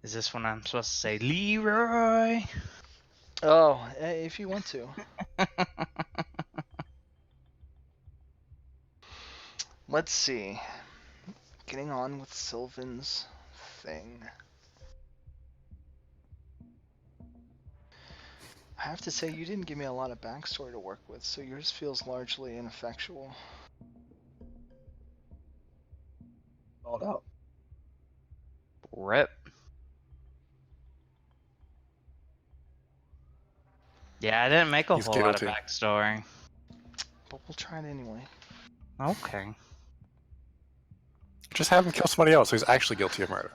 Is this when I'm supposed to say Leroy? Oh, if you want to. Let's see. Getting on with Sylvin's thing. I have to say, you didn't give me a lot of backstory to work with, so yours feels largely ineffectual. Hold out. Rip. Yeah, I didn't make a He's whole lot of guilty. backstory. But we'll try it anyway. Okay. Just have him kill somebody else who's actually guilty of murder.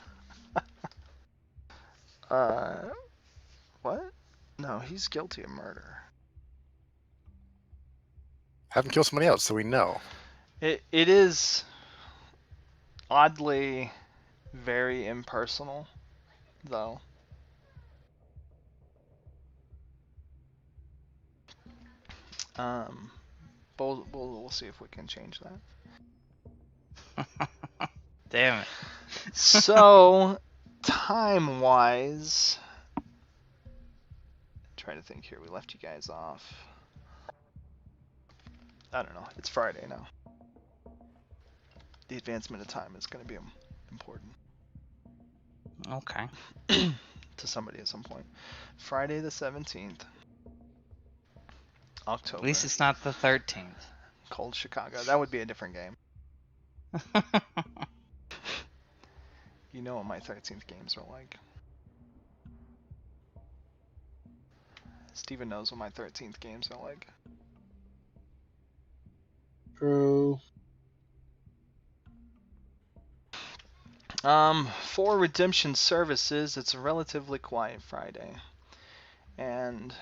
What? No, he's guilty of murder. Have him kill somebody else so we know. It is oddly very impersonal, though. But we'll see if we can change that. Damn it. So, time-wise, trying to think here. We left you guys off. I don't know. It's Friday now. The advancement of time is going to be important. Okay. To somebody at some point. Friday the 17th. October. At least it's not the 13th. Cold Chicago. That would be a different game. You know what my 13th games are like. Steven knows what my 13th games are like. True. For redemption services, it's a relatively quiet Friday. And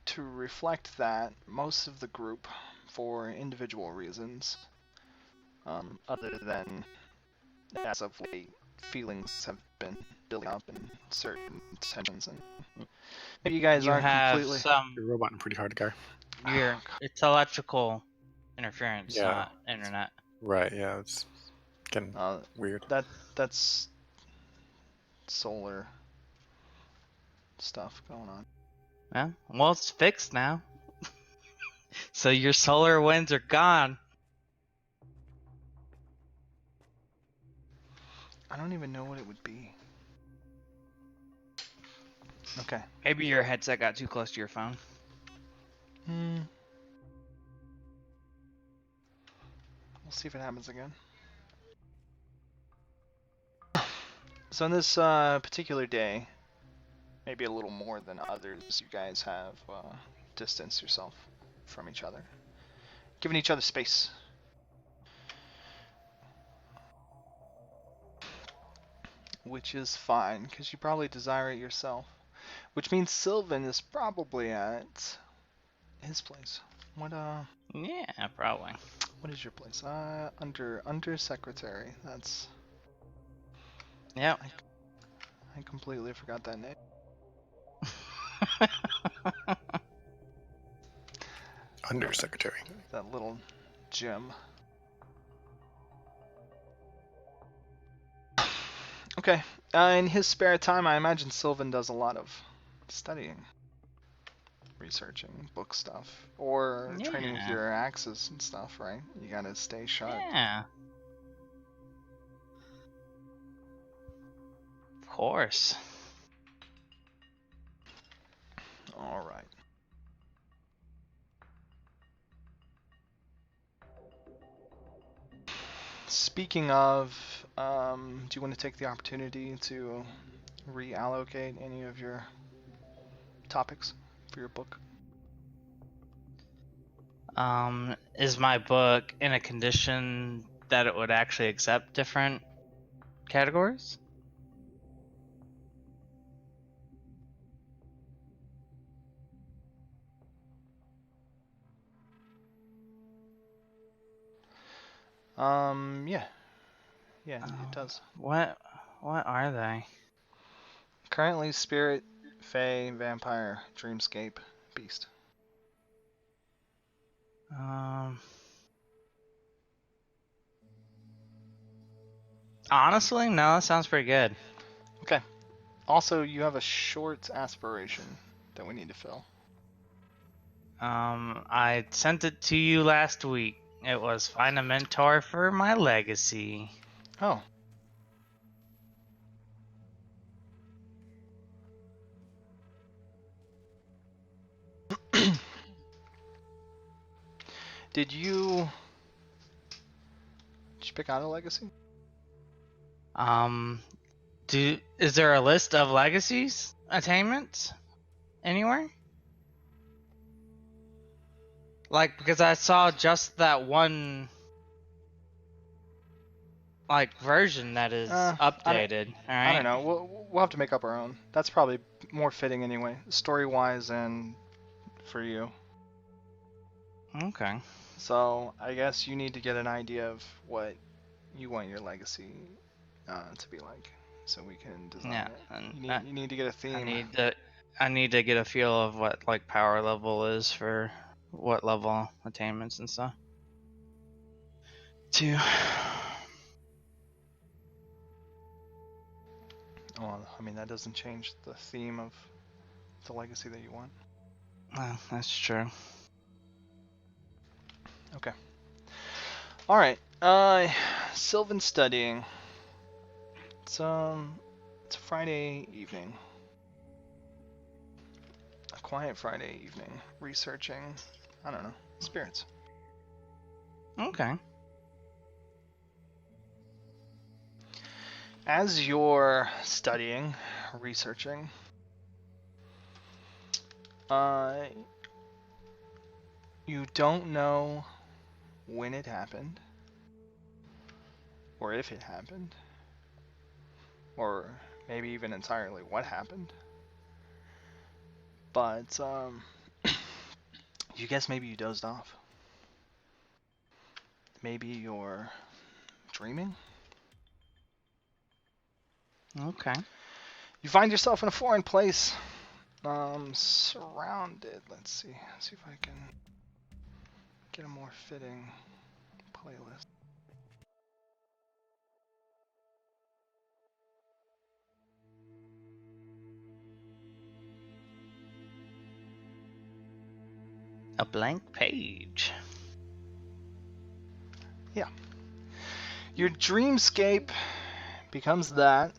to reflect that, most of the group, for individual reasons, other than as of late, feelings have been building up and certain tensions, and maybe you guys You aren't have completely. You're roboting pretty hard, guy. It's electrical interference, Yeah. not internet. Right, yeah, it's getting weird. That's solar stuff going on. Yeah. Well, it's fixed now. So your solar winds are gone. I don't even know what it would be. Okay. Maybe your headset got too close to your phone. We'll see if it happens again. So on this particular day, maybe a little more than others, you guys have distanced yourself from each other, giving each other space. Which is fine, because you probably desire it yourself. Which means Sylvin is probably at his place. Yeah, probably. What is your place? Under secretary. That's. Yep. I completely forgot that name. Undersecretary. That little gem. Okay. In his spare time, I imagine Sylvan does a lot of studying, researching, book stuff, or training with your axes and stuff, right? You gotta stay sharp. Yeah. Of course. All right. Speaking of, do you want to take the opportunity to reallocate any of your topics for your book? Is my book in a condition that it would actually accept different categories? Yeah. Yeah, it does. What are they? Currently, spirit, fae, vampire, dreamscape, beast. Honestly, no, that sounds pretty good. Also, you have a short aspiration that we need to fill. I sent it to you last week. It was find a mentor for my legacy. Oh. Did you pick out a legacy? Is there a list of legacies attainments anywhere? Like, because I saw just that one version that is updated. I don't know. We'll have to make up our own. That's probably more fitting anyway, story-wise and for you. Okay. So I guess you need to get an idea of what you want your legacy to be like, so we can design it. You need to get a theme. I need to get a feel of what power level is for what level attainments and stuff. Too. Well, I mean that doesn't change the theme of the legacy that you want. Well, that's true. Okay. All right. Sylvin studying. It's a Friday evening. A quiet Friday evening, researching, I don't know, spirits. Okay. As you're studying, researching, you don't know when it happened, or if it happened, or maybe even entirely what happened. But you guess maybe you dozed off. Maybe you're dreaming. Okay. You find yourself in a foreign place, surrounded. Let's see if I can get a more fitting playlist. A blank page. Yeah. Your dreamscape becomes that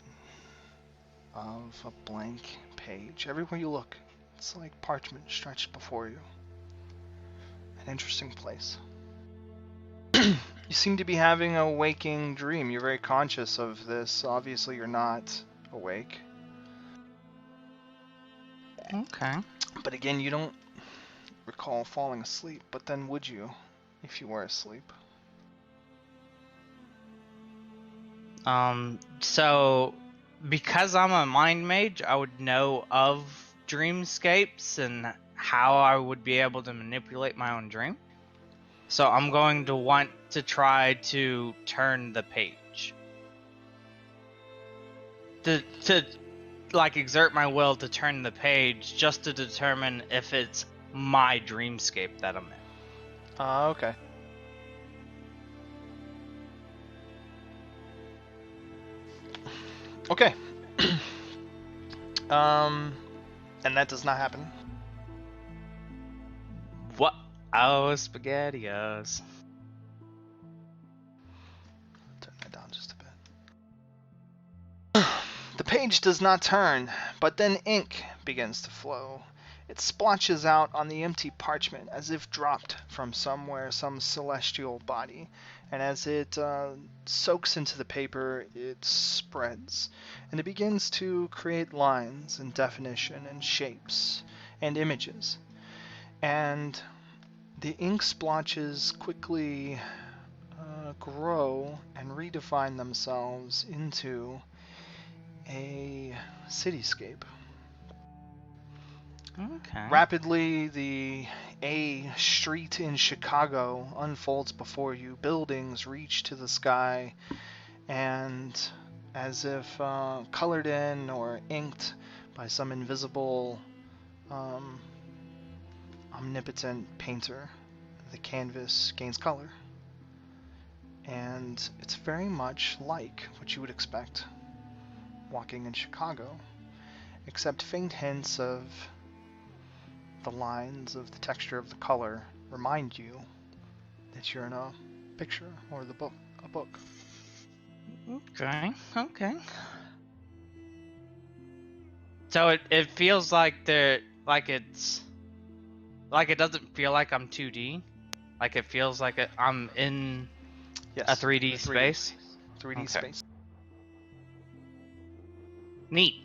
of a blank page. Everywhere you look, it's like parchment stretched before you. An interesting place. You seem to be having a waking dream. You're very conscious of this. Obviously, you're not awake. Okay. But again, you don't recall falling asleep. But then would you, if you were asleep? So because I'm a mind mage, I would know of dreamscapes and how I would be able to manipulate my own dream. So I'm going to want to try to turn the page. To exert my will to turn the page just to determine if it's my dreamscape that I'm in. Okay. Okay. And that does not happen. What? Oh, SpaghettiOs. Turn that down just a bit. The page does not turn, but then ink begins to flow. It splotches out on the empty parchment as if dropped from somewhere, some celestial body. And as it soaks into the paper, it spreads. And it begins to create lines and definition and shapes and images. And the ink splotches quickly grow and redefine themselves into a cityscape. Okay. Rapidly, the A street in Chicago unfolds before you. Buildings reach to the sky, and as if colored in or inked by some invisible, omnipotent painter, the canvas gains color. And it's very much like what you would expect walking in Chicago. except faint hints of the lines of the texture of the color remind you that you're in a picture or a book. Okay. So it feels like it doesn't feel like I'm 2D. Like it feels like I'm in Yes. a 3D space. 3D Okay. space. Neat.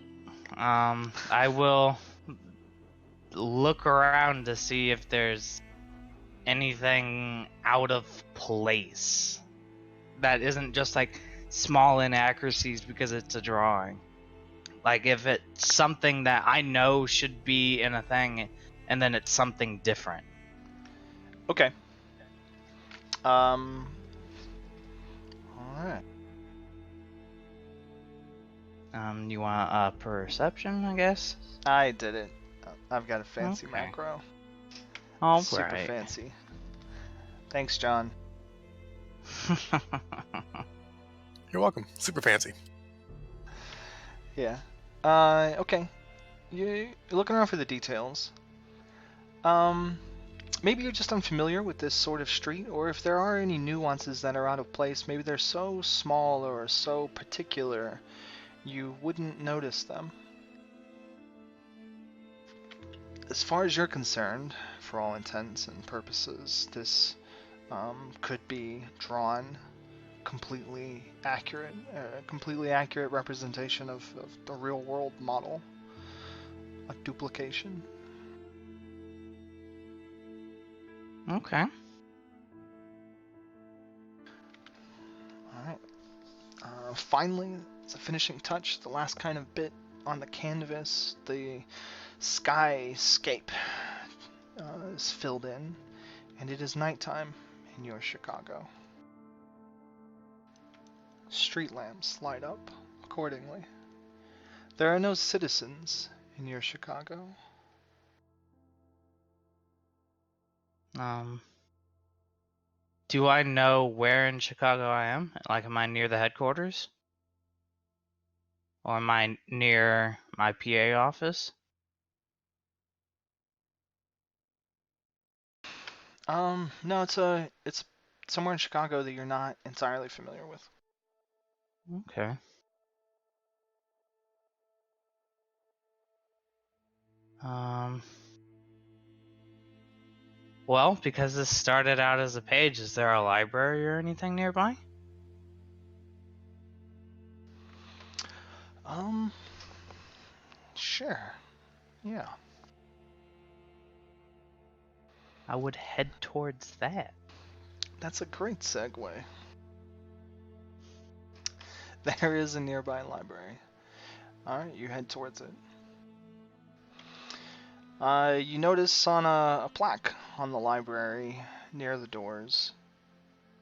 I will look around to see if there's anything out of place that isn't just like small inaccuracies because it's a drawing. Like if it's something that I know should be in a thing and then it's something different. Okay. All right. You want a perception, I guess? I did it. I've got a fancy Okay. macro. All Super right. fancy. Thanks, John. You're welcome. Super fancy. Yeah. Okay. You're looking around for the details. Maybe you're just unfamiliar with this sort of street, or if there are any nuances that are out of place, maybe they're so small or so particular you wouldn't notice them. As far as you're concerned, for all intents and purposes, this could be drawn completely accurate representation of the real world model, a duplication. Okay. Alright. Finally, it's a finishing touch, the last kind of bit on the canvas, the skyscape is filled in, and it is nighttime in your Chicago. Street lamps light up accordingly. There are no citizens in your Chicago. Do I know where in Chicago I am? Like, am I near the headquarters? Or am I near my PA office? No, it's somewhere in Chicago that you're not entirely familiar with. Okay. Well, because this started out as a page, is there a library or anything nearby? Sure. Yeah. I would head towards that. That's a great segue. There is a nearby library. Alright, you head towards it. You notice on a plaque on the library near the doors,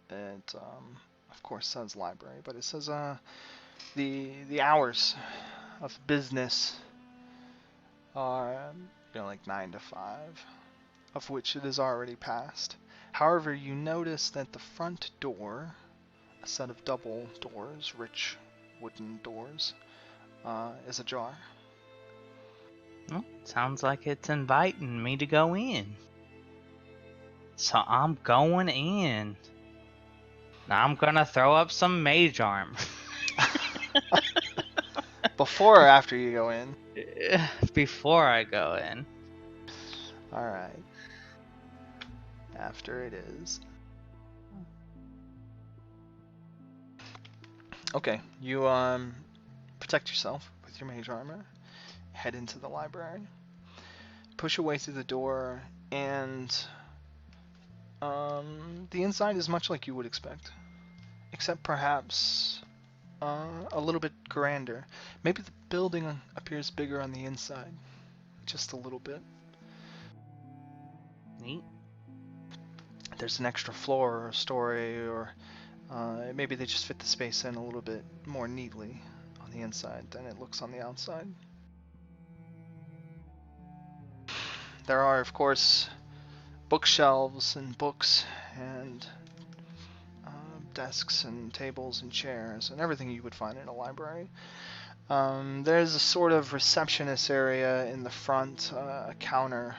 it of course says library, but it says the hours of business are like 9 to 5, of which it is already past. However, you notice that the front door, a set of double doors, rich wooden doors, is ajar. Well, sounds like it's inviting me to go in. So I'm going in. Now I'm gonna throw up some mage arm. Before or after you go in? Before I go in. Alright. After it is. Okay, you protect yourself with your mage armor, head into the library, push your way through the door, and the inside is much like you would expect, except perhaps a little bit grander. Maybe the building appears bigger on the inside, just a little bit. Neat. There's an extra floor or story, or maybe they just fit the space in a little bit more neatly on the inside than it looks on the outside. There are, of course, bookshelves and books and desks and tables and chairs and everything you would find in a library. There's a sort of receptionist area in the front, a counter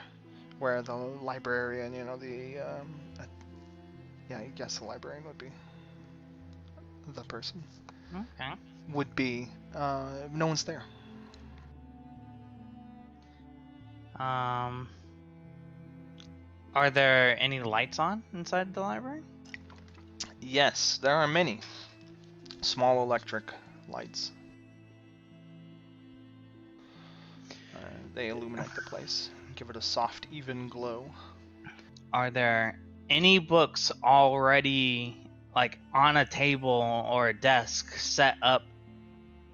where the librarian, yeah, I guess the librarian would be the person. Okay. Would be. No one's there. Are there any lights on inside the library? Yes, there are many small electric lights. They illuminate the place, give it a soft, even glow. Are there any books already like on a table or a desk set up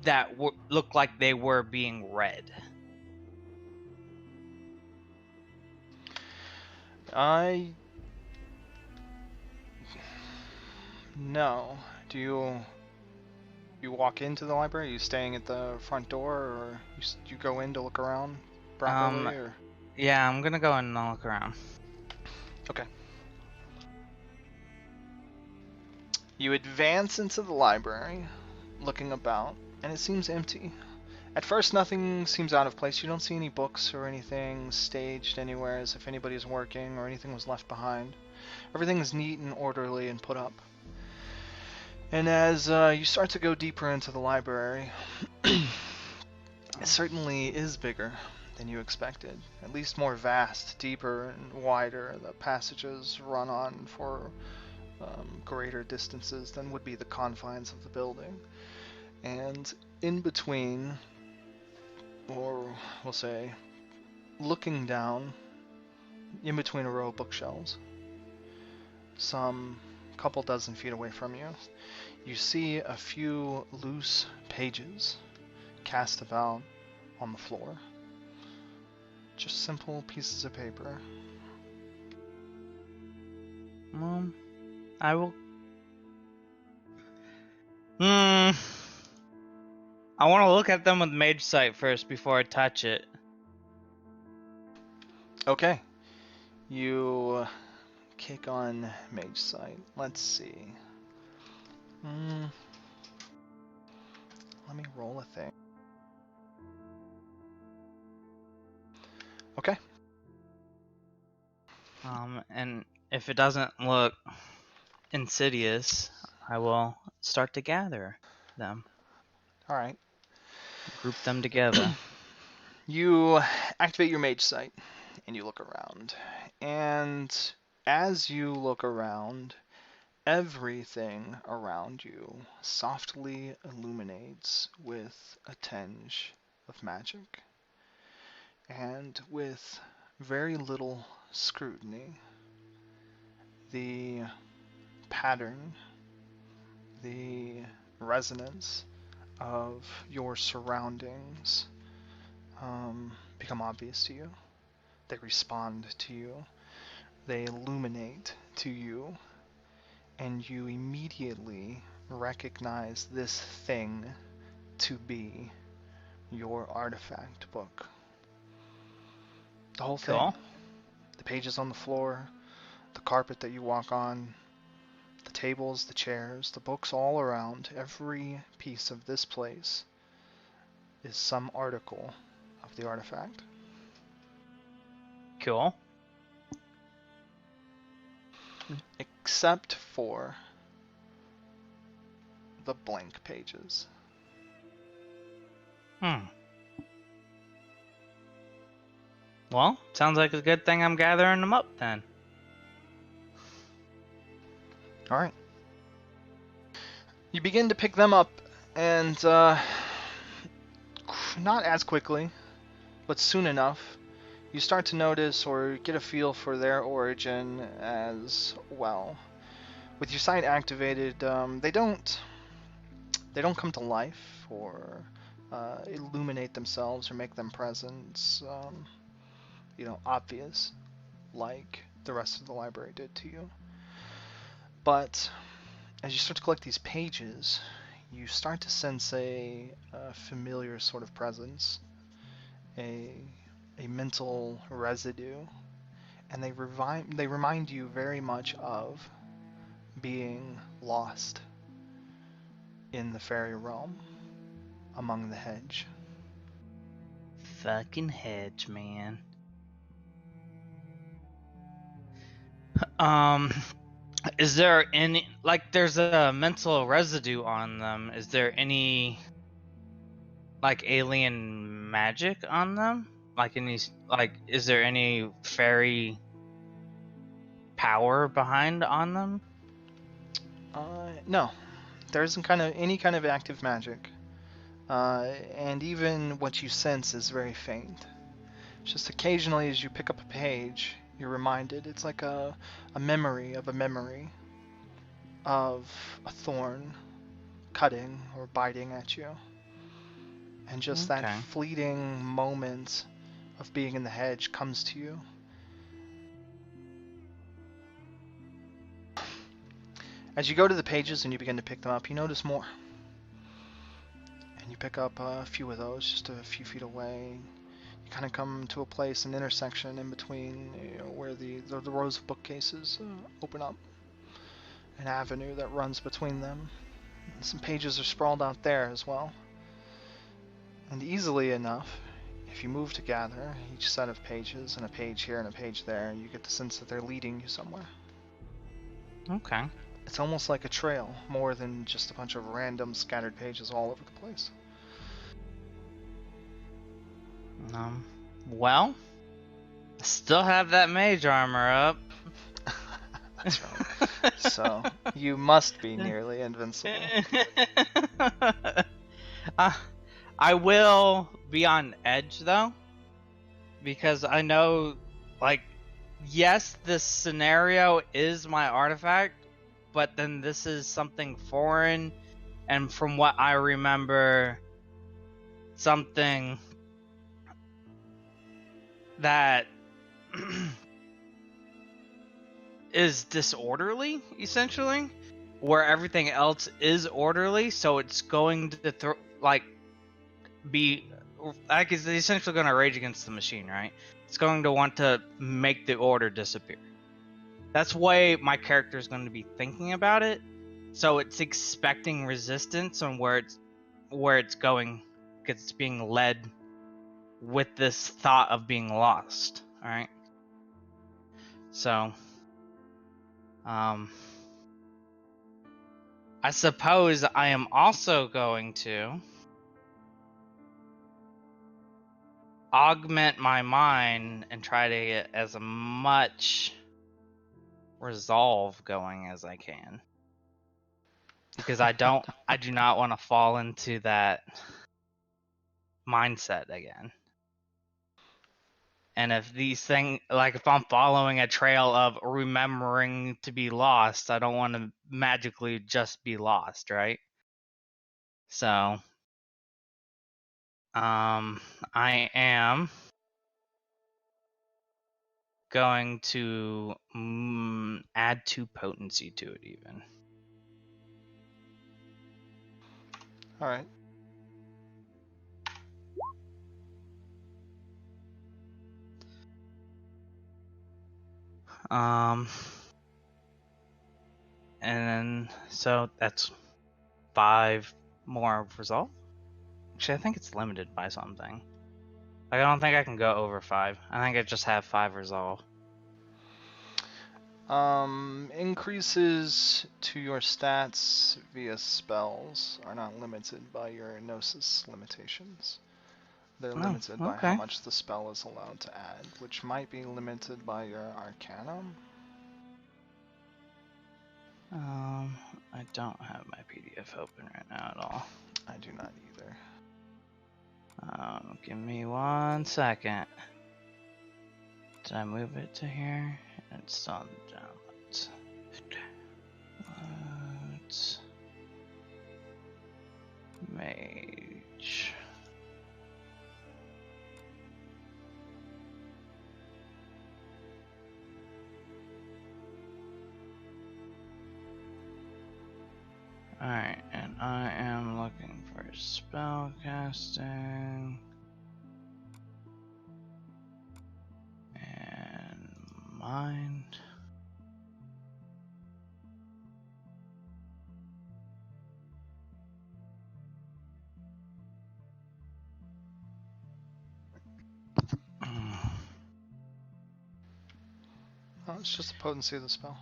that look like they were being read? No. Do you walk into the library? Are you staying at the front door, or you go in to look around properly, or? Yeah, I'm gonna go in and look around. Okay. You advance into the library, looking about, and it seems empty. At first, nothing seems out of place. You don't see any books or anything staged anywhere as if anybody's working or anything was left behind. Everything is neat and orderly and put up. And as you start to go deeper into the library, it certainly is bigger than you expected. At least more vast, deeper, and wider. The passages run on for greater distances than would be the confines of the building. And in between, or we'll say, looking down, in between a row of bookshelves, some couple dozen feet away from you, you see a few loose pages cast about on the floor. Just simple pieces of paper. I will. I want to look at them with Mage Sight first before I touch it. Okay. You kick on Mage Sight. Let's see. Let me roll a thing. Okay. And if it doesn't look insidious, I will start to gather them. All right. Group them together. You activate your Mage Sight and you look around. And as you look around, everything around you softly illuminates with a tinge of magic. And with very little scrutiny, the pattern, the resonance of your surroundings become obvious to you. They respond to you. They illuminate to you. And you immediately recognize this thing to be your artifact book. The whole thing. Cool. The pages on the floor, the carpet that you walk on, the tables, the chairs, the books all around. Every piece of this place is some article of the artifact. Cool. Except for the blank pages. Well, sounds like a good thing I'm gathering them up then. All right. You begin to pick them up, and not as quickly, but soon enough, you start to notice or get a feel for their origin as well. With your sight activated, they don't come to life or illuminate themselves or make them presence, obvious, like the rest of the library did to you. But as you start to collect these pages, you start to sense a familiar sort of presence, a mental residue, and they remind you very much of being lost in the fairy realm among the hedge. Fucking hedge, man. Is there any, like, there's a mental residue on them? Is there any, like, alien magic on them? Like, is there any fairy power behind on them? No, there isn't any kind of active magic. And even what you sense is very faint. Just occasionally as you pick up a page, you're reminded. It's like a memory of a memory of a thorn cutting or biting at you. And just that Okay. fleeting moment of being in the hedge comes to you. As you go to the pages and you begin to pick them up, you notice more. And you pick up a few of those just a few feet away. You kind of come to a place, an intersection in between, where the rows of bookcases open up. An avenue that runs between them. And some pages are sprawled out there as well. And easily enough, if you move to gather each set of pages, and a page here and a page there, you get the sense that they're leading you somewhere. Okay. It's almost like a trail, more than just a bunch of random scattered pages all over the place. Well, I still have that mage armor up. That's right. So, you must be nearly invincible. I will be on edge, though, because I know, like, yes, this scenario is my artifact, but then this is something foreign, and from what I remember, something that is disorderly, essentially, where everything else is orderly, so it's going to it's essentially going to rage against the machine, right? It's going to want to make the order disappear. That's why my character is going to be thinking about it. So it's expecting resistance on where it's going, because it's being led with this thought of being lost. All right. So, I suppose I am also going to augment my mind and try to get as much resolve going as I can, because I do not want to fall into that mindset again. And if if I'm following a trail of remembering to be lost, I don't want to magically just be lost, right? So, I am going to add 2 potency to it even. Alright. And then, so that's 5 more resolve. Actually, I think it's limited by something. Like, I don't think I can go over 5. I think I just have 5 resolve. Increases to your stats via spells are not limited by your Gnosis limitations. They're limited by how okay. much the spell is allowed to add, which might be limited by your Arcanum. I don't have my PDF open right now at all. I do not either. Give me 1 second. Did I move it to here? It's on the downloads. Mage. Alright, and I am looking for spell casting and mind. No, it's just the potency of the spell.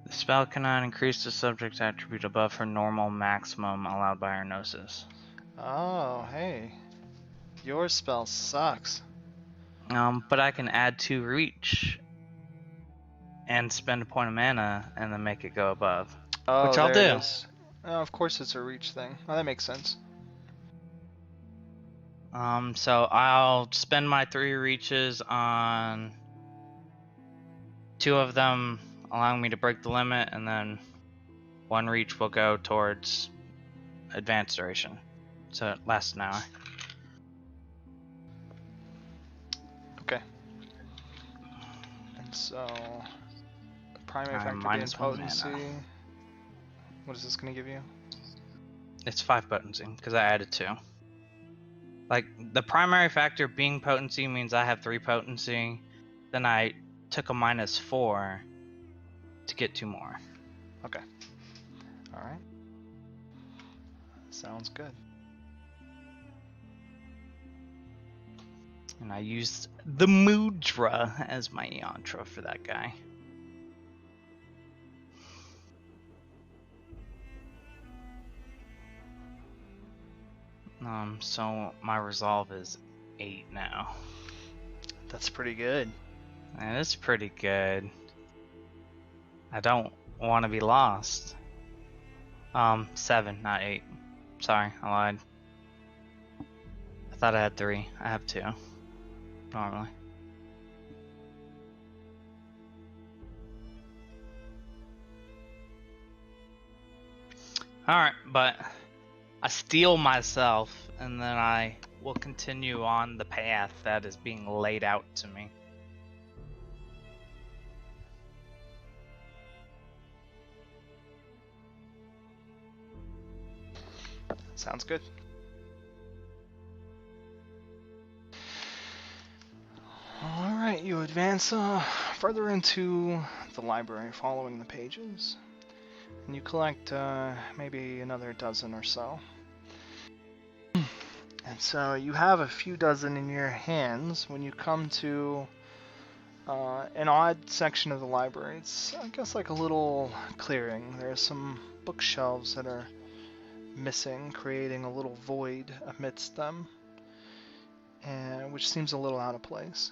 The spell cannot increase the subject's attribute above her normal maximum allowed by her gnosis. Oh, hey. Your spell sucks. But I can add 2 reach and spend a point of mana and then make it go above. Oh, Which I'll there it do. is. Oh, of course it's a reach thing. Oh, that makes sense. So I'll spend my 3 reaches on 2 of them allowing me to break the limit, and then 1 reach will go towards advanced duration. So it lasts an hour. Okay. And so, primary Alright, factor being minus 1 potency. mana. What is this going to give you? It's 5 potency, because I added 2. Like, the primary factor being potency means I have 3 potency. Then I took a minus 4 to get 2 more. Okay. Alright. Sounds good. And I used the Mudra as my yantra for that guy. So my resolve is 8 now. That's pretty good. And it's pretty good. I don't want to be lost. 7, not 8. Sorry, I lied. I thought I had 3. I have 2. Normally. Alright, but I steel myself and then I will continue on the path that is being laid out to me. Sounds good. Alright, you advance further into the library, following the pages. And you collect maybe another dozen or so. And so you have a few dozen in your hands when you come to an odd section of the library. It's, I guess, like a little clearing. There's some bookshelves that are missing, creating a little void amidst them, and which seems a little out of place.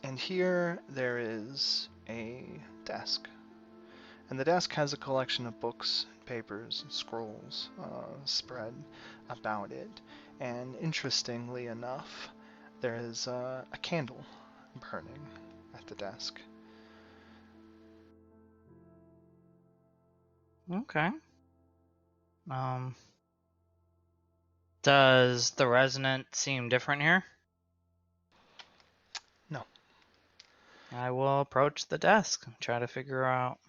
And here there is a desk. And the desk has a collection of books, papers, and scrolls spread about it. And interestingly enough, there is a candle burning at the desk. Okay. Does the resonant seem different here? No. I will approach the desk and try to figure out.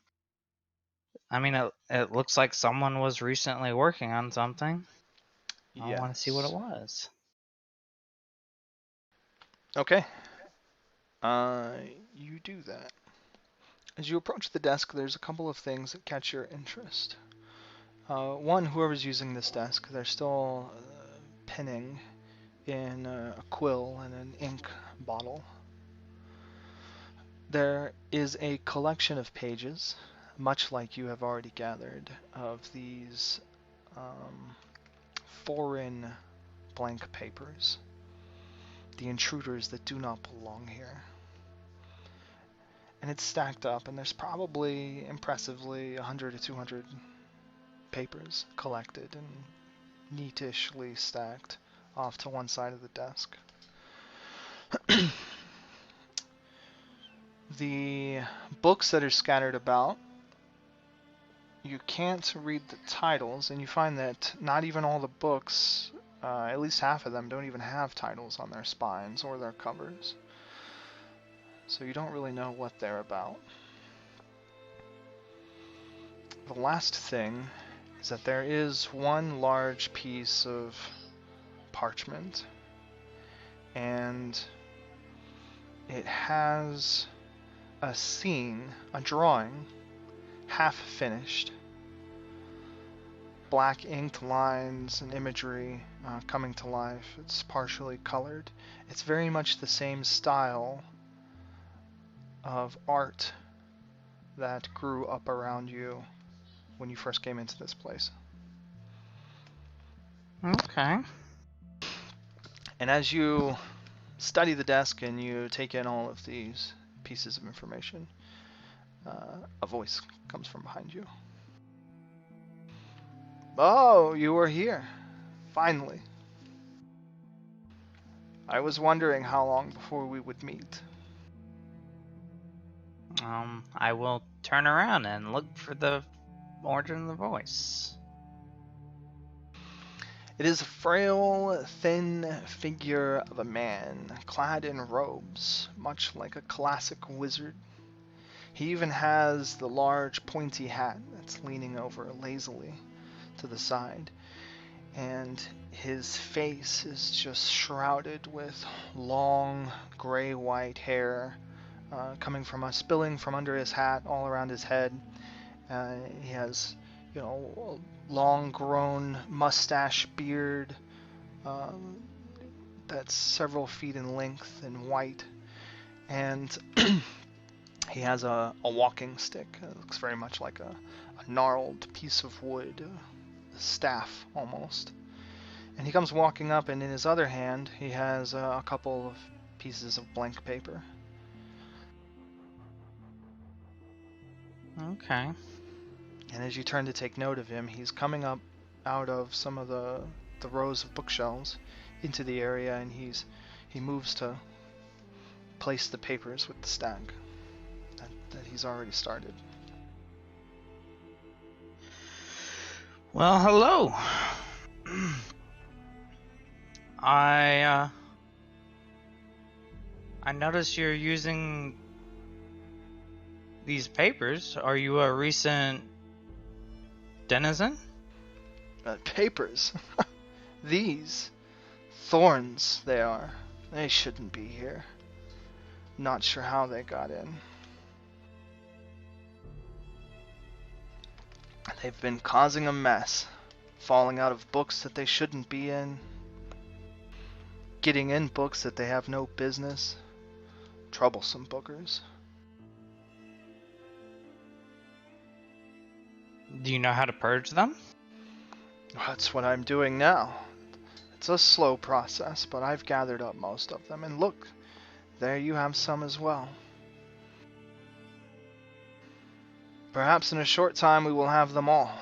I mean, it looks like someone was recently working on something. I want to see what it was. Okay. You do that. As you approach the desk, there's a couple of things that catch your interest. One, whoever's using this desk, they're still penning in a quill and an ink bottle. There is a collection of pages, much like you have already gathered, of these foreign blank papers. The intruders that do not belong here. And it's stacked up, and there's probably, impressively, 100 to 200 papers collected and neatishly stacked off to one side of the desk. The books that are scattered about, you can't read the titles, and you find that not even all the books, at least half of them, don't even have titles on their spines or their covers. So you don't really know what they're about. The last thing is that there is one large piece of parchment, and it has a scene, a drawing, half finished. Black inked lines and imagery coming to life. It's partially colored. It's very much the same style of art that grew up around you when you first came into this place. Okay. And as you study the desk and you take in all of these pieces of information, a voice comes from behind you. Oh, you are here. Finally. I was wondering how long before we would meet. I will turn around and look for the origin of the voice. It is a frail, thin figure of a man, clad in robes, much like a classic wizard. He even has the large, pointy hat that's leaning over lazily to the side, and his face is just shrouded with long, gray-white hair spilling from under his hat all around his head. He has, a long-grown mustache beard that's several feet in length and white, and he has a walking stick. It looks very much like a gnarled piece of wood, a staff almost. And he comes walking up, and in his other hand, he has a couple of pieces of blank paper. Okay. And as you turn to take note of him, he's coming up out of some of the rows of bookshelves into the area, and he moves to place the papers with the stack that he's already started. Well, hello. I notice you're using these papers. Are you a recent denizen? Papers? These thorns, they are. They shouldn't be here. Not sure how they got in. They've been causing a mess, falling out of books that they shouldn't be in, getting in books that they have no business. Troublesome bookers. Do you know how to purge them? That's what I'm doing now. It's a slow process, but I've gathered up most of them. And look, there you have some as well. Perhaps in a short time we will have them all,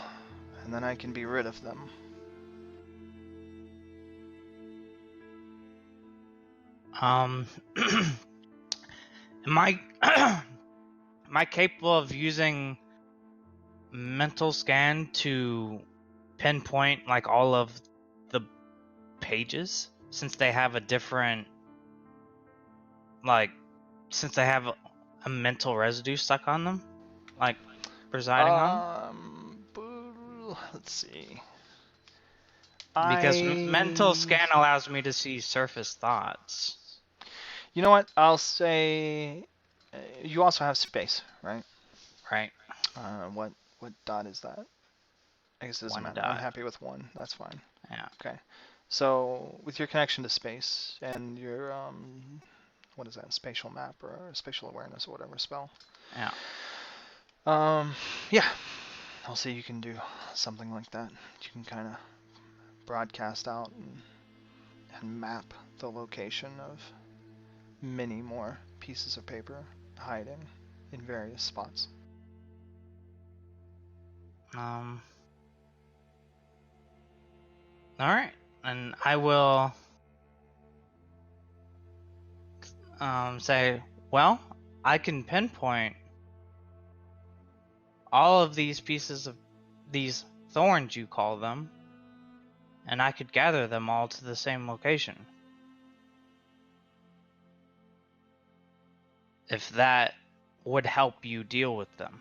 and then I can be rid of them. Am I capable of using mental scan to pinpoint like all of the pages, since they have a different, since they have a mental residue stuck on them, presiding on? Let's see. Because mental scan allows me to see surface thoughts. You know what? I'll say you also have space, right? Right. What dot is that? I guess it doesn't One matter. I'm dot. happy with one. That's fine. Yeah. Okay. So with your connection to space and your what is that? Spatial map or spatial awareness or whatever spell. Yeah. Yeah. I'll say you can do something like that. You can kind of broadcast out and map the location of many more pieces of paper hiding in various spots. All right, and I will say, well, I can pinpoint all of these pieces of these thorns, you call them, and I could gather them all to the same location. If that would help you deal with them.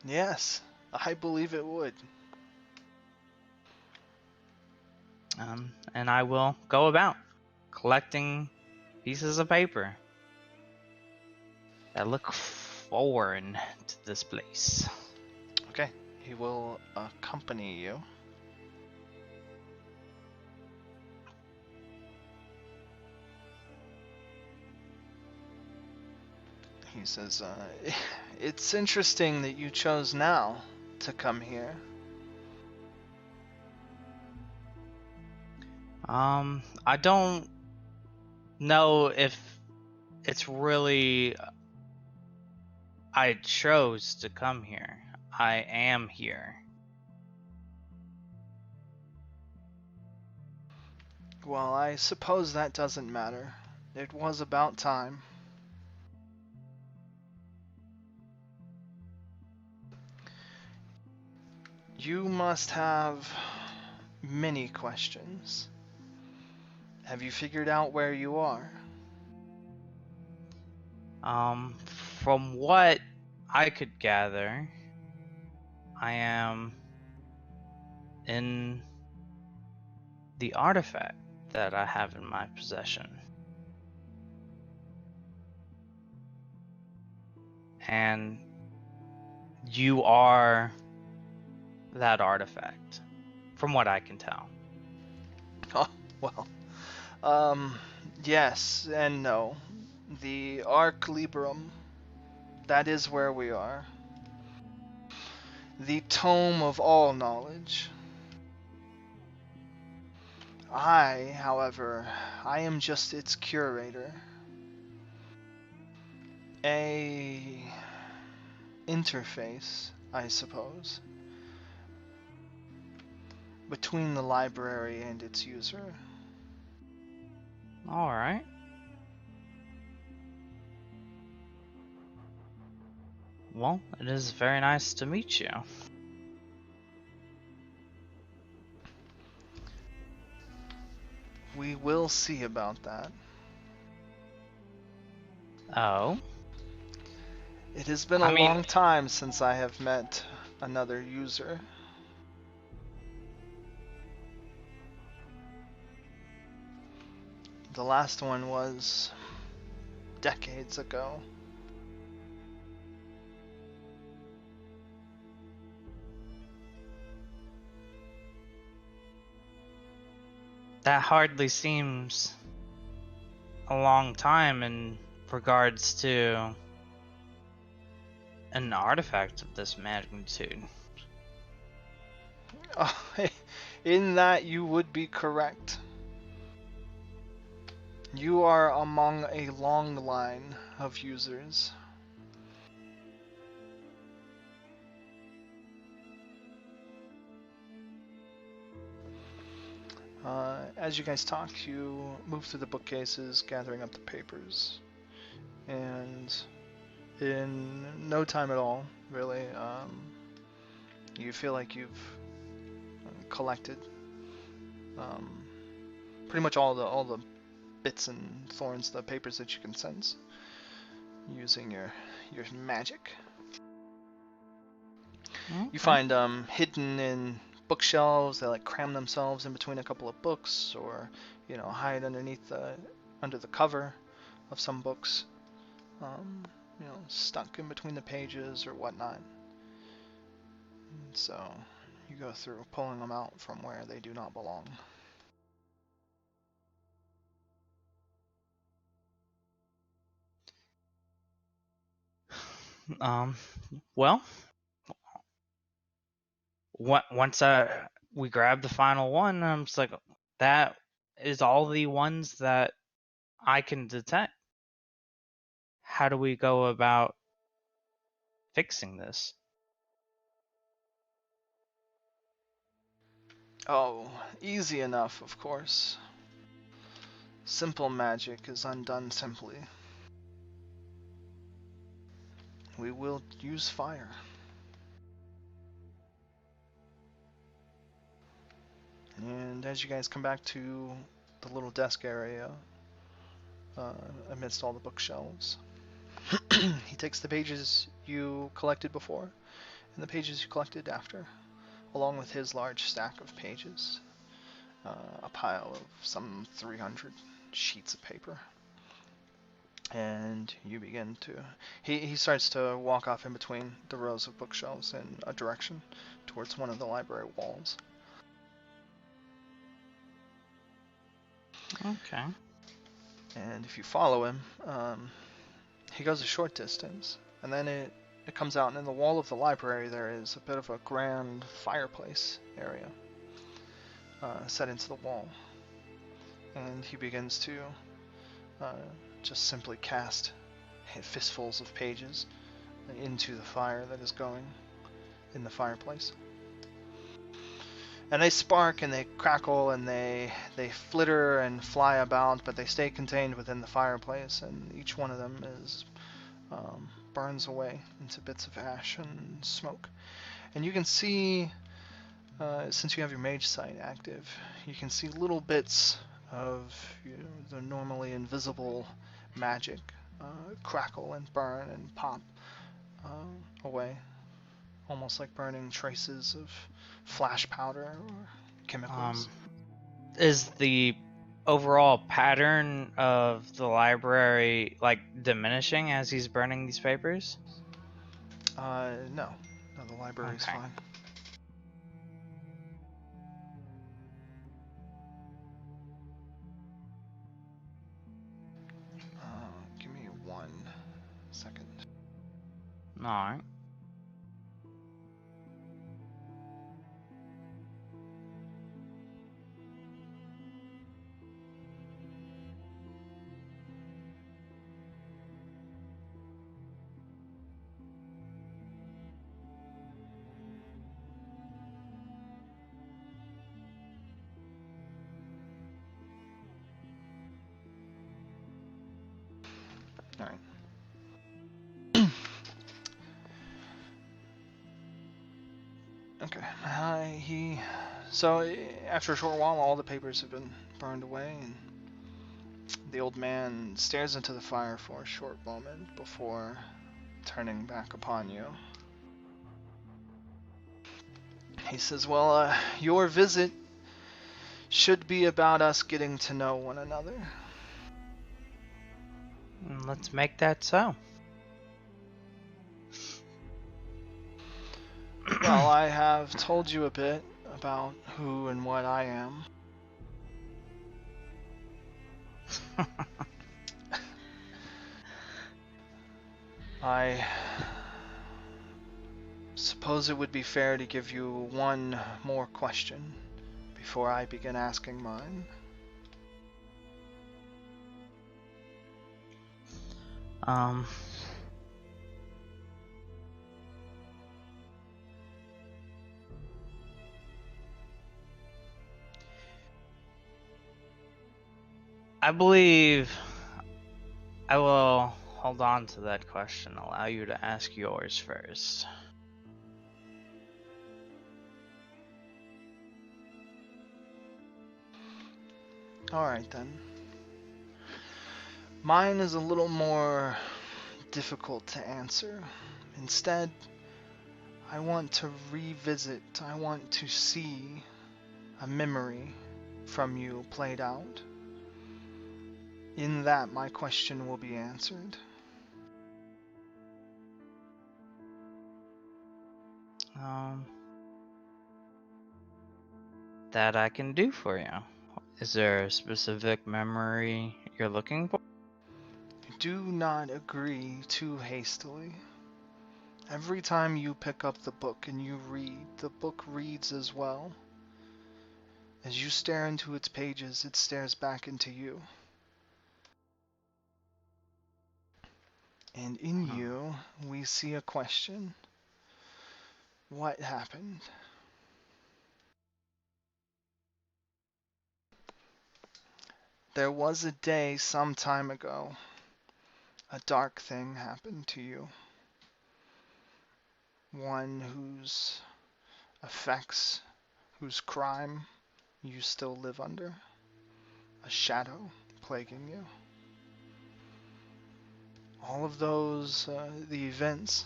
Yes, I believe it would. And I will go about collecting pieces of paper that look foreign to this place. Okay, he will accompany you. He says, it's interesting that you chose now to come here. I don't know if it's really I chose to come here. I am here. Well, I suppose that doesn't matter. It was about time. You must have many questions. Have you figured out where you are? From what I could gather, I am in the artifact that I have in my possession. And you are that artifact, from what I can tell. Oh, well, yes and no. The Arc Librum, that is where we are. The Tome of All Knowledge. However, I am just its curator. A interface, I suppose, between the library and its user. Alright. Well, it is very nice to meet you. We will see about that. Oh? It has been a long time since I have met another user. The last one was decades ago. That hardly seems a long time in regards to an artifact of this magnitude. In that you would be correct. You are among a long line of users. As you guys talk, you move through the bookcases, gathering up the papers, and in no time at all, really, you feel like you've collected pretty much all the bits and thorns, the papers that you can sense, using your magic. Okay. You find hidden in bookshelves. They like cram themselves in between a couple of books, or hide underneath under the cover of some books. Stuck in between the pages or whatnot. And so you go through pulling them out from where they do not belong. Well, once we grab the final one, I'm just like, that is all the ones that I can detect. How do we go about fixing this? Oh, easy enough, of course. Simple magic is undone simply. We will use fire. And as you guys come back to the little desk area, amidst all the bookshelves, he takes the pages you collected before and the pages you collected after, along with his large stack of pages, a pile of some 300 sheets of paper. And you begin to... He starts to walk off in between the rows of bookshelves in a direction towards one of the library walls. Okay. And if you follow him, He goes a short distance, and then it comes out, and in the wall of the library there is a bit of a grand fireplace area set into the wall. And he begins to just simply cast fistfuls of pages into the fire that is going in the fireplace. And they spark and they crackle and they flitter and fly about, but they stay contained within the fireplace, and each one of them is burns away into bits of ash and smoke. And you can see, since you have your mage sight active, you can see little bits of the normally invisible magic crackle and burn and pop away, almost like burning traces of flash powder or chemicals. Is the overall pattern of the library like diminishing as he's burning these papers? No, the library's Okay. fine. Give me 1 second. Alright. Alright. Okay. So after a short while, all the papers have been burned away, and the old man stares into the fire for a short moment before turning back upon you. He says, well, your visit should be about us getting to know one another. Let's make that so. Well, I have told you a bit about who and what I am. I suppose it would be fair to give you one more question before I begin asking mine. I believe I will hold on to that question, allow you to ask yours first. Alright then. Mine is a little more difficult to answer. Instead, I want to revisit, I want to see a memory from you played out. In that, my question will be answered. That I can do for you. Is there a specific memory you're looking for? Do not agree too hastily. Every time you pick up the book and you read, the book reads as well. As you stare into its pages, it stares back into you. And in you, we see a question. What happened? There was a day some time ago. A dark thing happened to you. One whose effects, whose crime you still live under. A shadow plaguing you. All of those, the events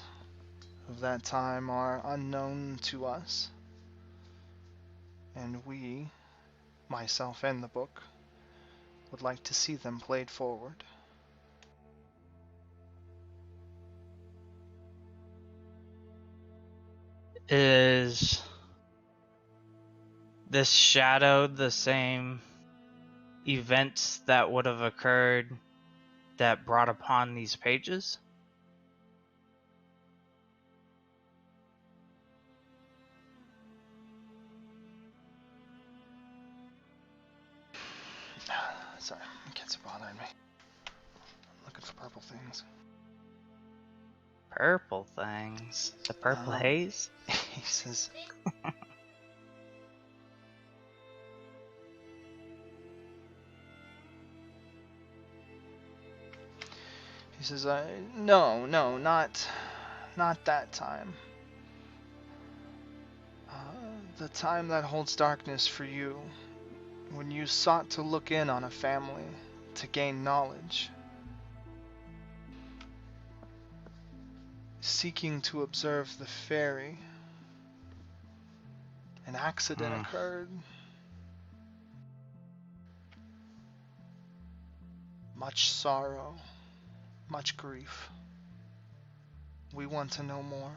of that time are unknown to us. And we, myself and the book, would like to see them played forward. Is this shadow the same events that would have occurred that brought upon these pages? Sorry, kids are bothering me. I'm looking for purple things. Purple things? The purple haze? He says... He says, no, not that time. The time that holds darkness for you, when you sought to look in on a family, to gain knowledge. Seeking to observe the fairy. An accident occurred. Much sorrow. Much grief. We want to know more.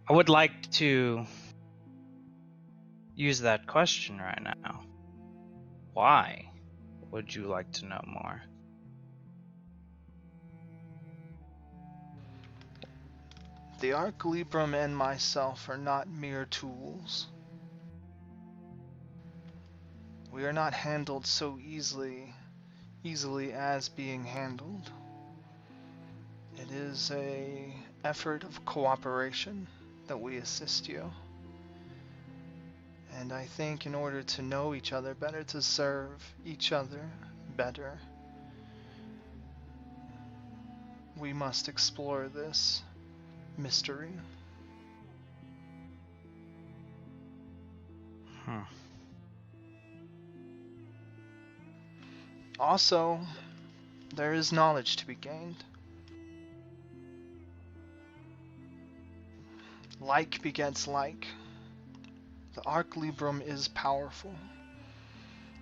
I would like to use that question right now. Why would you like to know more? The Arclibrum and myself are not mere tools. We are not handled so easily as being handled. It is a effort of cooperation that we assist you. And I think in order to know each other better, to serve each other better, we must explore this mystery. Also, there is knowledge to be gained. Like begets like. The Arclibrum is powerful.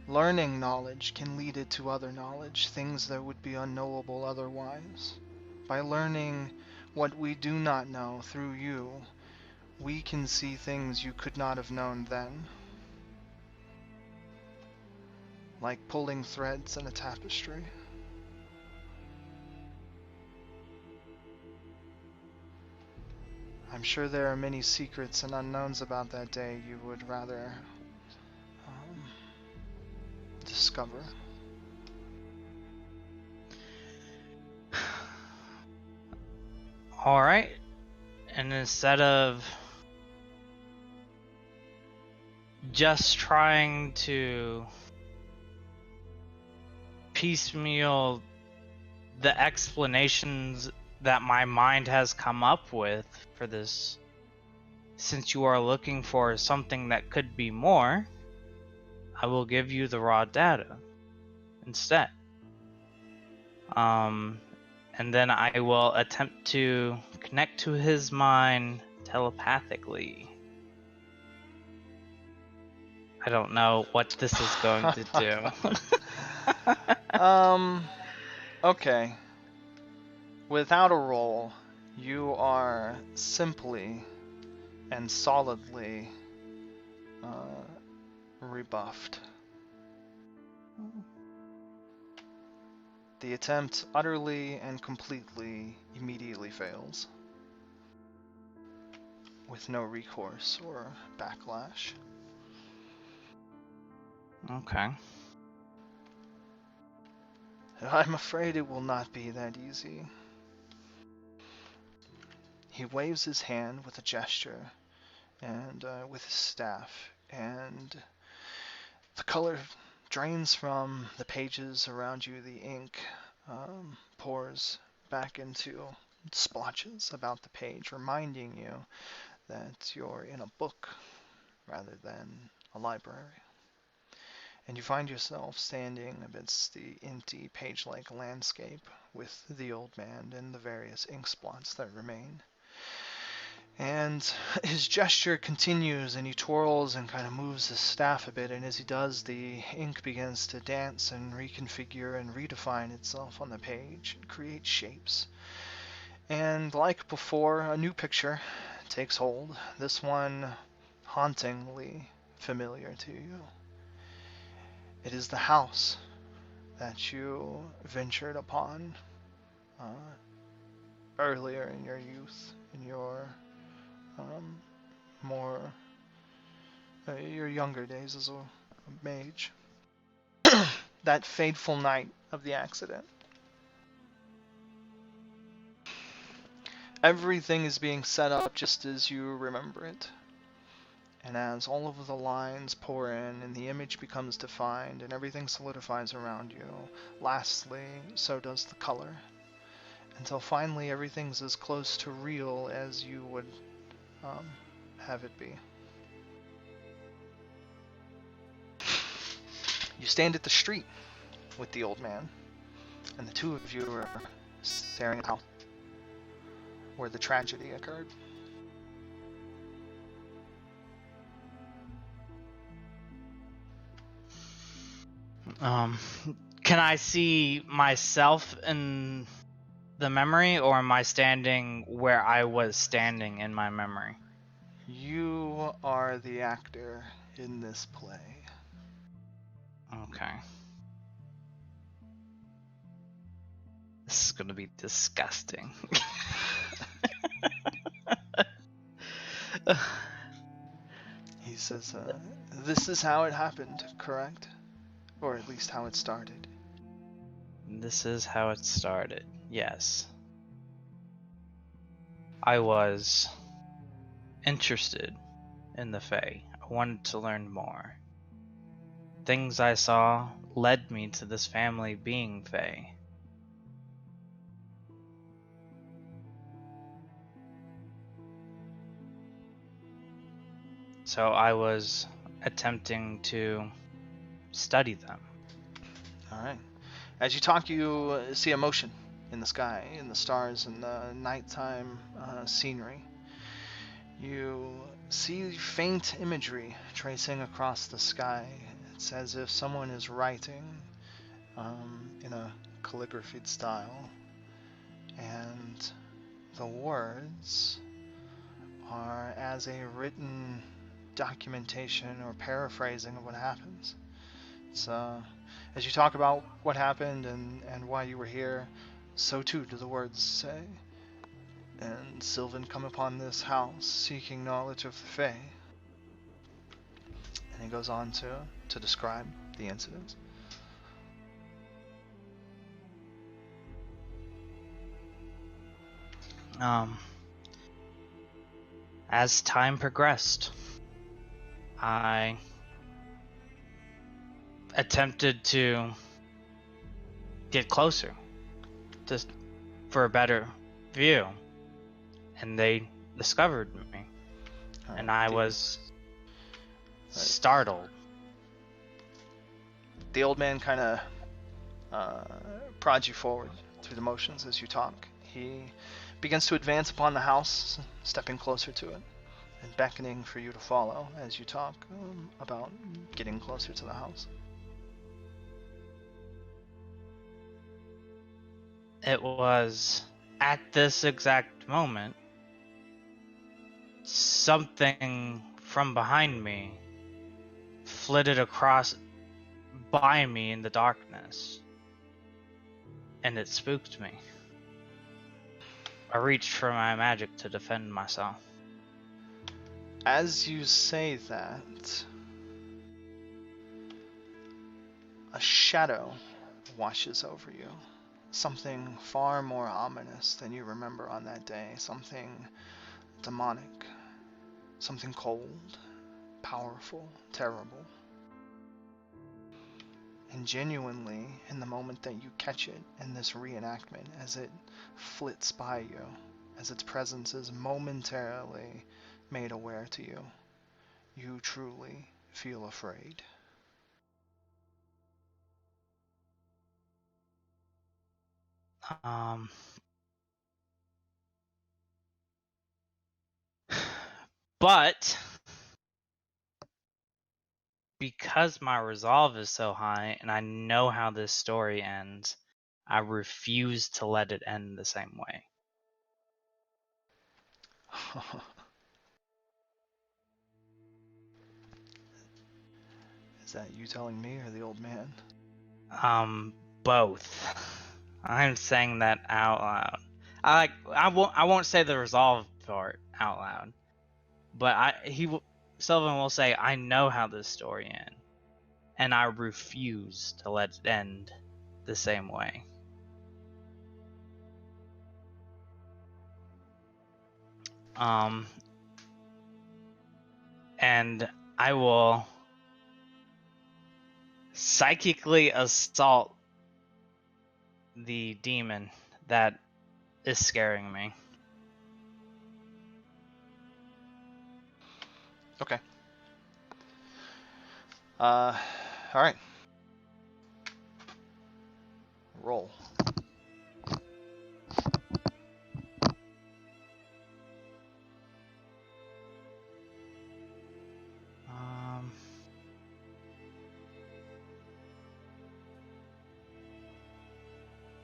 Learning knowledge can lead it to other knowledge, things that would be unknowable otherwise. By learning what we do not know through you, we can see things you could not have known then. Like pulling threads in a tapestry. I'm sure there are many secrets and unknowns about that day you would rather discover. Alright. And instead of just trying to piecemeal the explanations that my mind has come up with for this, since you are looking for something that could be more, I will give you the raw data instead. And then I will attempt to connect to his mind telepathically. I don't know what this is going to do. Okay. Without a roll, you are simply and solidly rebuffed. The attempt utterly and completely immediately fails, with no recourse or backlash. Okay. I'm afraid it will not be that easy. He waves his hand with a gesture and with his staff, and the color drains from the pages around you. The ink pours back into splotches about the page, reminding you that you're in a book rather than a library. And you find yourself standing amidst the empty page-like landscape with the old man and the various ink spots that remain. And his gesture continues, and he twirls and kind of moves his staff a bit, and as he does, the ink begins to dance and reconfigure and redefine itself on the page and create shapes. And like before, a new picture takes hold. This one hauntingly familiar to you. It is the house that you ventured upon earlier in your youth, in your more your younger days as a mage. That fateful night of the accident. Everything is being set up just as you remember it. And as all of the lines pour in and the image becomes defined and everything solidifies around you, lastly, so does the color. Until finally everything's as close to real as you would have it be. You stand at the street with the old man, and the two of you are staring at the house where the tragedy occurred. Can I see myself in the memory, or am I standing where I was standing in my memory? You are the actor in this play. Okay. This is gonna be disgusting. He says, this is how it happened, correct? Or at least how it started. This is how it started, yes. I was interested in the Fae. I wanted to learn more. Things I saw led me to this family being Fae. So I was attempting to study them. Alright. As you talk, you see a motion in the sky, in the stars, in the nighttime scenery. You see faint imagery tracing across the sky. It's as if someone is writing in a calligraphied style. And the words are as a written documentation or paraphrasing of what happens. It's as you talk about what happened and why you were here, so too do the words say. And Sylvin come upon this house seeking knowledge of the Fae. And he goes on to describe the incidents. As time progressed, I attempted to get closer for a better view, and they discovered me, and I was startled. The old man kind of prods you forward through the motions as you talk. He begins to advance upon the house, stepping closer to it, and beckoning for you to follow as you talk about getting closer to the house. It was at this exact moment something from behind me flitted across by me in the darkness, and it spooked me. I reached for my magic to defend myself. As you say that, a shadow washes over you. Something far more ominous than you remember on that day. Something demonic. Something cold, powerful, terrible. And genuinely, in the moment that you catch it in this reenactment, as it flits by you, as its presence is momentarily made aware to you, you truly feel afraid. But because my resolve is so high and I know how this story ends, I refuse to let it end the same way. Is that you telling me or the old man? Both. I'm saying that out loud. I won't say the resolve part out loud, but Sylvan will say, I know how this story ends, and I refuse to let it end the same way. And I will psychically assault the demon that is scaring me. Okay. All right. Roll.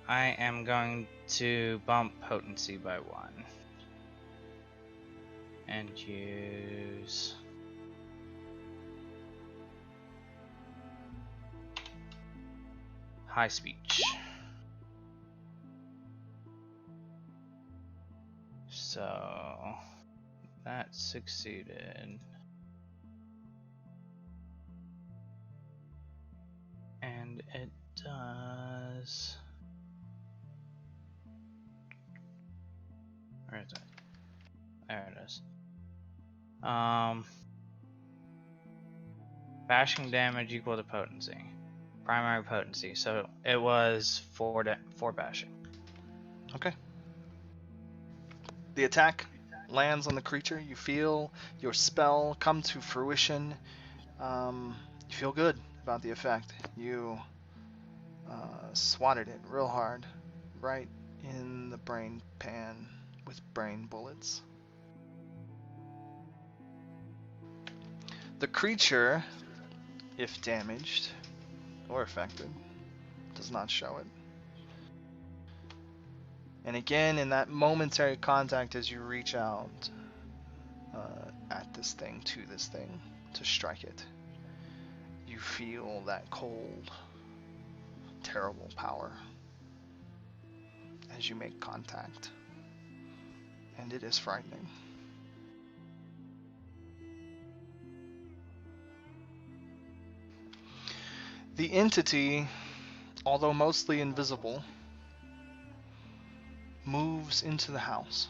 I am going to bump potency by 1 and use high speech. So that succeeded. And it does. Where is it? There it is. Bashing damage equal to potency. Primary potency. So it was 4 bashing. Okay. The attack lands on the creature. You feel your spell come to fruition. You feel good about the effect. You swatted it real hard, right in the brain pan with brain bullets. The creature, if damaged or affected, does not show it. And again, in that momentary contact as you reach out at this thing, to strike it, you feel that cold, terrible power as you make contact. And it is frightening. The entity, although mostly invisible, moves into the house.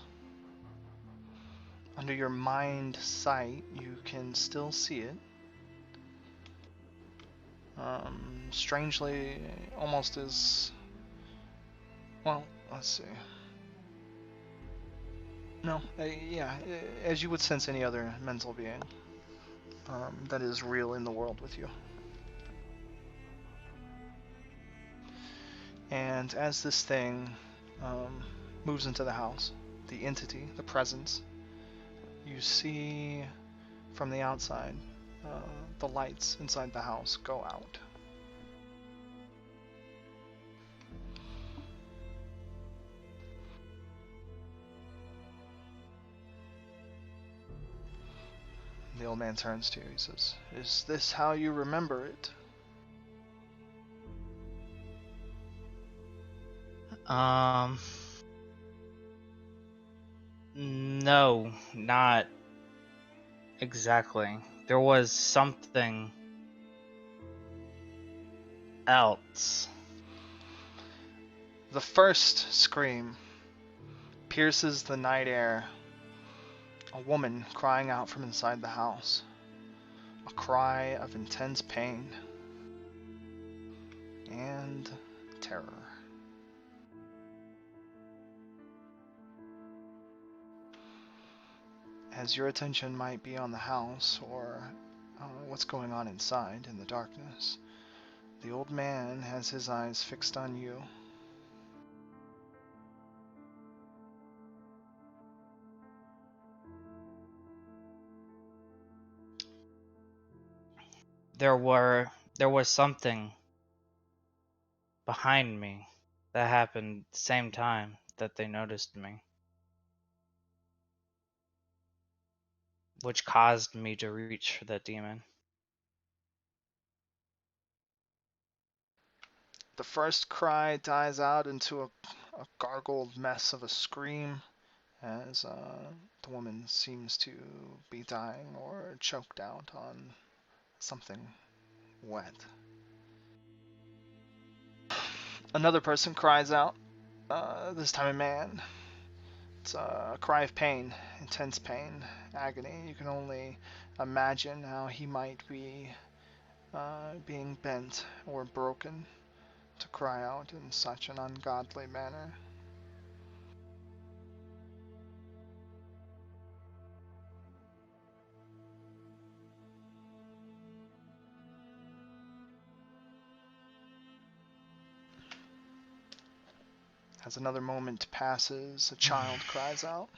Under your mind sight, you can still see it. Strangely, almost as... Well, let's see. No, yeah, as you would sense any other mental being that is real in the world with you. And as this thing moves into the house, the entity, the presence, you see from the outside the lights inside the house go out. The old man turns to you. He says, "Is this how you remember it?" No, not exactly. There was something else. The first scream pierces the night air. A woman crying out from inside the house. A cry of intense pain and terror. As your attention might be on the house or what's going on inside in the darkness, the old man has his eyes fixed on you. There was something behind me that happened the same time that they noticed me, which caused me to reach for that demon. The first cry dies out into a gargled mess of a scream as the woman seems to be dying or choked out on something wet. Another person cries out, this time a man. It's a cry of pain, intense pain, agony. You can only imagine how he might be being bent or broken to cry out in such an ungodly manner. As another moment passes, a child cries out.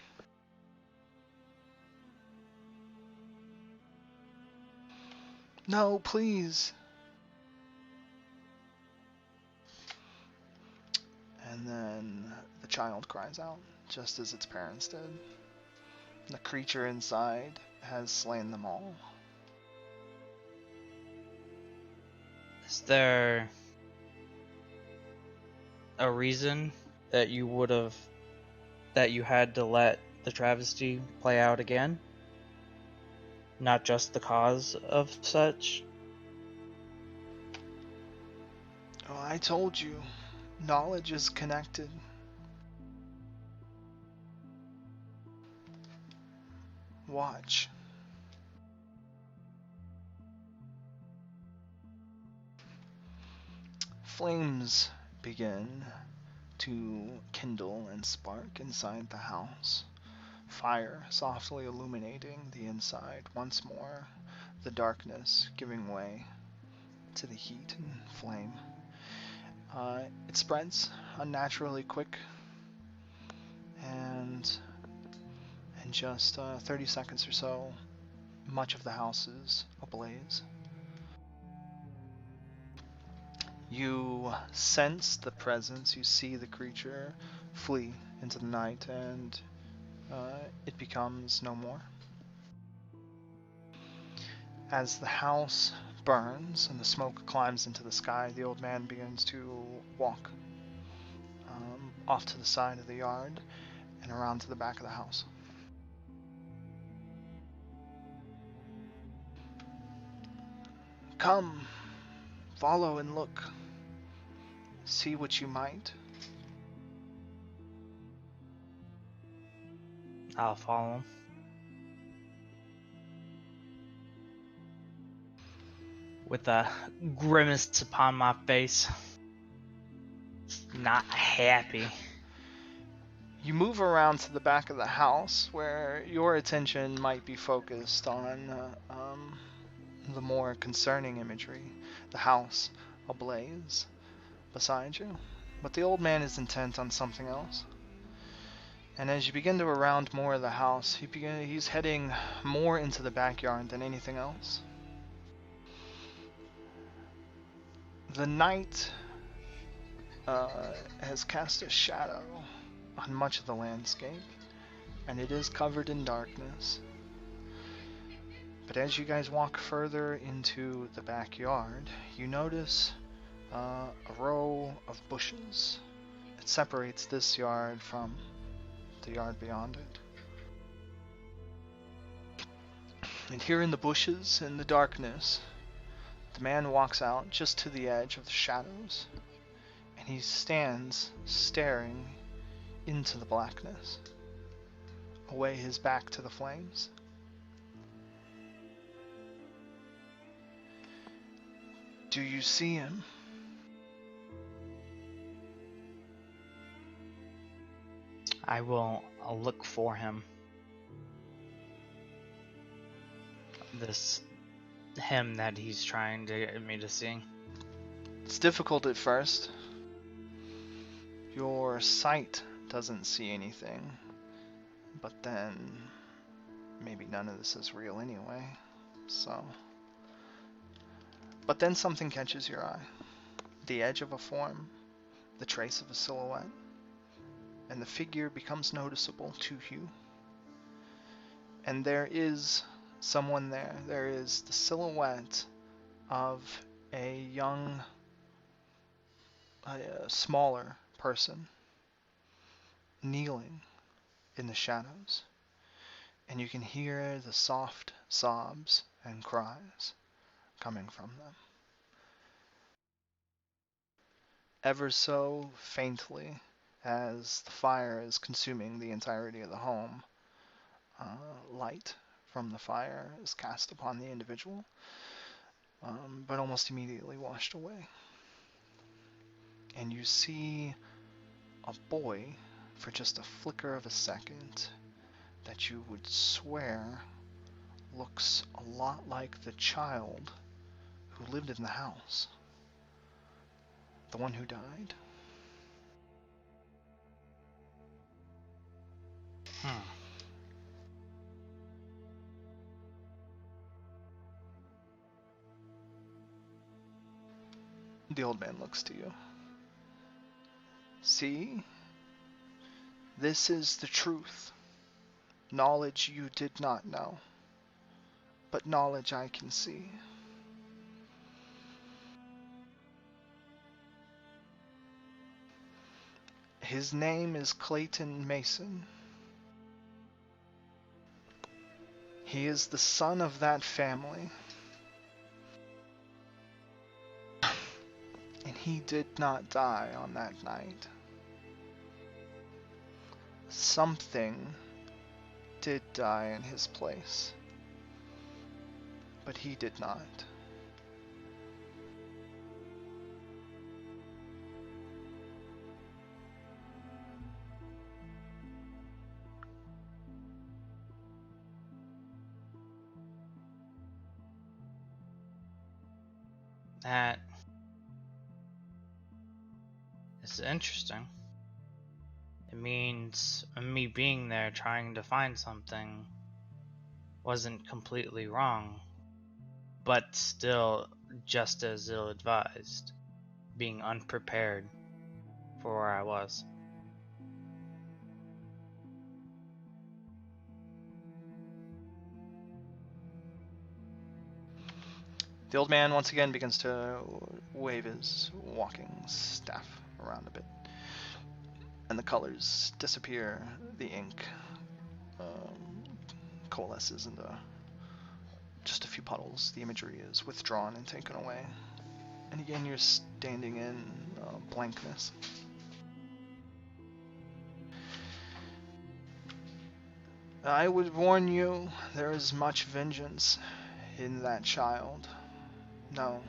No, please. And then the child cries out, just as its parents did. The creature inside has slain them all. Is there a reason that you had to let the travesty play out again? Not just the cause of such? Oh, I told you, knowledge is connected. Watch. Flames begin to kindle and spark inside the house. Fire softly illuminating the inside once more, the darkness giving way to the heat and flame. It spreads unnaturally quick, and in just 30 seconds or so, much of the house is ablaze. You sense the presence, you see the creature flee into the night, and it becomes no more. As the house burns and the smoke climbs into the sky, the old man begins to walk off to the side of the yard and around to the back of the house. Come, follow and look. See what you might. I'll follow him. With a grimace upon my face. Not happy. You move around to the back of the house where your attention might be focused on the more concerning imagery. The house ablaze beside you. But the old man is intent on something else. And as you begin to around more of the house, he's heading more into the backyard than anything else. The night has cast a shadow on much of the landscape, and it is covered in darkness. But as you guys walk further into the backyard, you notice a row of bushes. It separates this yard from the yard beyond it. And here in the bushes, in the darkness, the man walks out just to the edge of the shadows, and he stands staring into the blackness, away his back to the flames. Do you see him? I'll look for him. Him that he's trying to get me to see. It's difficult at first. Your sight doesn't see anything, but then maybe none of this is real anyway, so. But then something catches your eye. The edge of a form, the trace of a silhouette, and the figure becomes noticeable to you. And there is someone there. There is the silhouette of a young a smaller person kneeling in the shadows, and you can hear the soft sobs and cries coming from them. Ever so faintly, as the fire is consuming the entirety of the home, light from the fire is cast upon the individual, but almost immediately washed away. And you see a boy for just a flicker of a second that you would swear looks a lot like the child who lived in the house. The one who died. The old man looks to you. See? This is the truth. Knowledge you did not know, but knowledge I can see. His name is Clayton Mason. He is the son of that family. And he did not die on that night. Something did die in his place, but he did not. That is interesting. It means me being there trying to find something wasn't completely wrong, but still just as ill-advised, being unprepared for where I was. The old man once again begins to wave his walking staff around a bit, and the colors disappear. The ink coalesces into just a few puddles. The imagery is withdrawn and taken away. And again, you're standing in blankness. I would warn you, there is much vengeance in that child. No,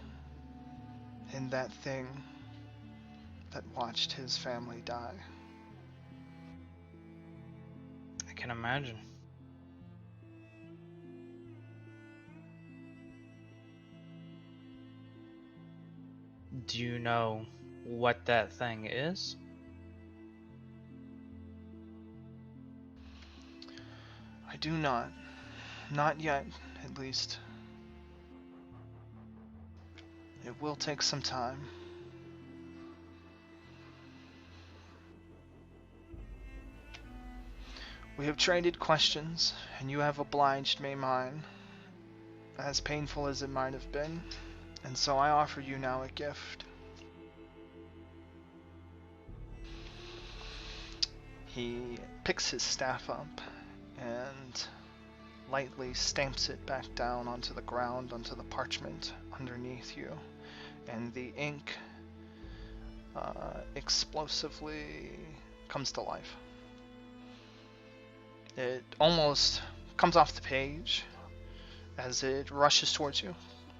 in that thing that watched his family die. I can imagine. Do you know what that thing is? I do not. Not yet, at least. It will take some time. We have traded questions, and you have obliged me mine, as painful as it might have been, and so I offer you now a gift. He picks his staff up and lightly stamps it back down onto the ground, onto the parchment underneath you, and the ink explosively comes to life. It almost comes off the page as it rushes towards you.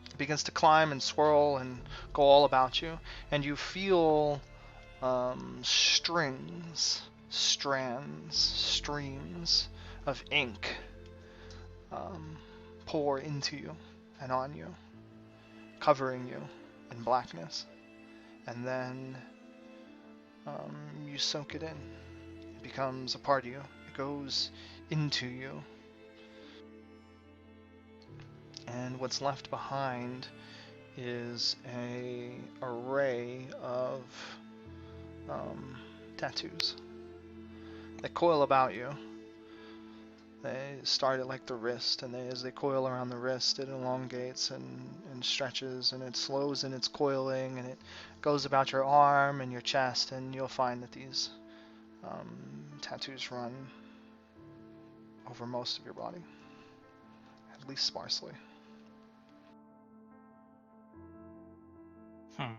It begins to climb and swirl and go all about you, and you feel strings, strands, streams of ink pour into you and on you, covering you in blackness. And then you soak it in. It becomes a part of you. It goes into you. And what's left behind is an array of tattoos that coil about you. They start at like the wrist, and as they coil around the wrist, it elongates and stretches, and it slows in its coiling, and it goes about your arm and your chest, and you'll find that these tattoos run over most of your body, at least sparsely. Hmm.